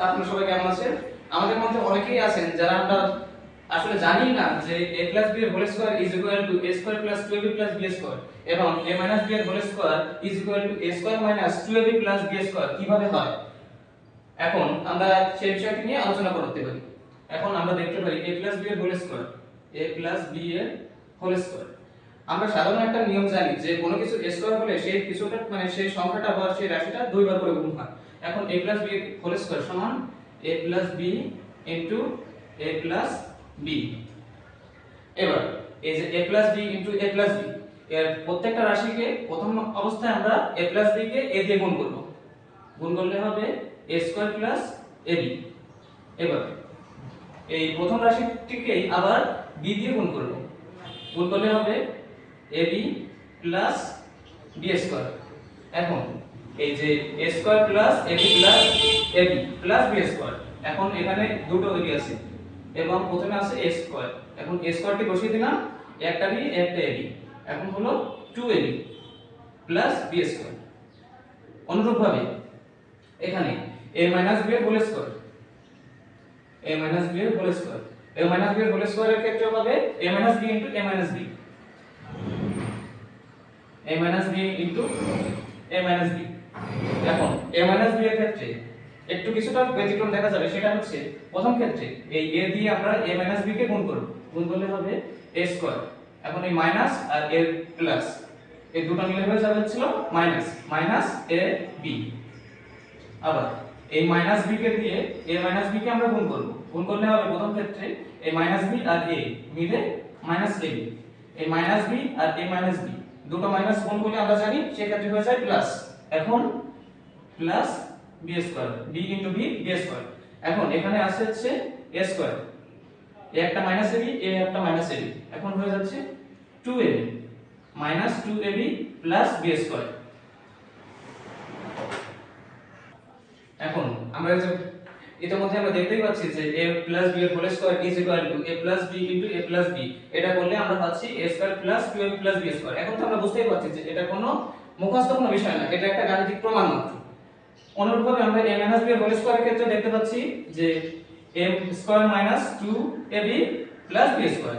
আপনারা সবাই কেমন আছেন? আমাদের মধ্যে অনেকেই আছেন যারা আমরা আসলে জানি না যে a plus b এর whole square is equal to a square plus 2ab plus b square এবং a মাইনাস b এর whole square is equal to a square minus 2ab plus b square কিভাবে হয়। এখন আমরা সেই বিষয়টি নিয়ে আলোচনা করতে পারি। এখন আমরা দেখতে পারি a plus b এর whole square a plus b এর হোল স্কয়ার। আমরা সাধারণ একটা নিয়ম জানি যে কোনো কিছু স্কয়ার হলে সেই কিছুটা মানে সেই সংখ্যাটা বা সেই রাশিটা দুইবার করে গুণ হয়। এখন a plus b whole square সমান a plus b into a plus b। এবার এই যে a plus b into a plus b এর প্রত্যেকটা রাশিকে প্রথম অবস্থায় আমরা a plus b K a দিয়ে গুণ করব। গুণ করলে হবে a স্কয়ার প্লাস ab। এবার এই প্রথম রাশিটিকে আবার b দিয়ে গুণ করব। গুণ করলে হবে ab প্লাস b স্কয়ার। এখন এই যে a square plus ab plus ab plus b square, এখন এখানে দুটো ab আছে এবং প্রথমে আছে a স্কয়ার। এখন a স্কয়ারটি বসিয়ে দিলাম, একটা b একটা ab, এখন হলো 2ab প্লাস b স্কয়ার। অনুরূপভাবে এখানে a মাইনাস b এর whole square a minus b এর whole square a minus b এর হোল স্কয়ারের ক্ষেত্রে হবে a minus b into a minus b a minus b into a minus b। এখন a minus b এর ক্ষেত্রে একটু কিছুটা ব্যতিক্রম দেখা যাবে, সেটা হচ্ছে প্রথম ক্ষেত্রে এই a দিয়ে আমরা a মাইনাস b কে গুণ করব। গুণ করলে হবে a স্কয়ার। এখন এই মাইনাস আর a প্লাস এই দুটো মিলে হয়ে যাবে ছিল মাইনাস মাইনাস a b। আবার এই মাইনাস b কে দিয়ে a মাইনাস b কে আমরা গুণ করব। গুণ করলে হবে প্রথম ক্ষেত্রে a মাইনাস b আর a মিলে মাইনাস ab। এই মাইনাস b আর a মাইনাস b দুটো মাইনাস গুণ করলে আমরা জানি সেই ক্ষেত্রে হয়ে যায় প্লাস। এখন plus b square b into b b square. এখন এখানে আছে হচ্ছে a স্কয়ার, a একটা মাইনাস ab a একটা মাইনাস ab, এখন হয়ে যাচ্ছে 2ab minus 2ab plus b square. এখন আমরা যে ইতিমধ্যে আমরা দেখতেই পাচ্ছি যে a plus b এর whole square is equal to a plus b into a plus b। এটা করলে আমরা পাচ্ছি a square plus 2ab plus b square. এখন তো আমরা বুঝতেই পারছি যে এটা কোনো মুখস্থ কোনো বিষয় না, এটা একটা গাণিতিক প্রমাণ মাত্র। অনুরূপভাবে আমরা a মাইনাস b এর হোল স্কয়ারের ক্ষেত্রে দেখতে পাচ্ছি যে a square minus 2ab plus b square.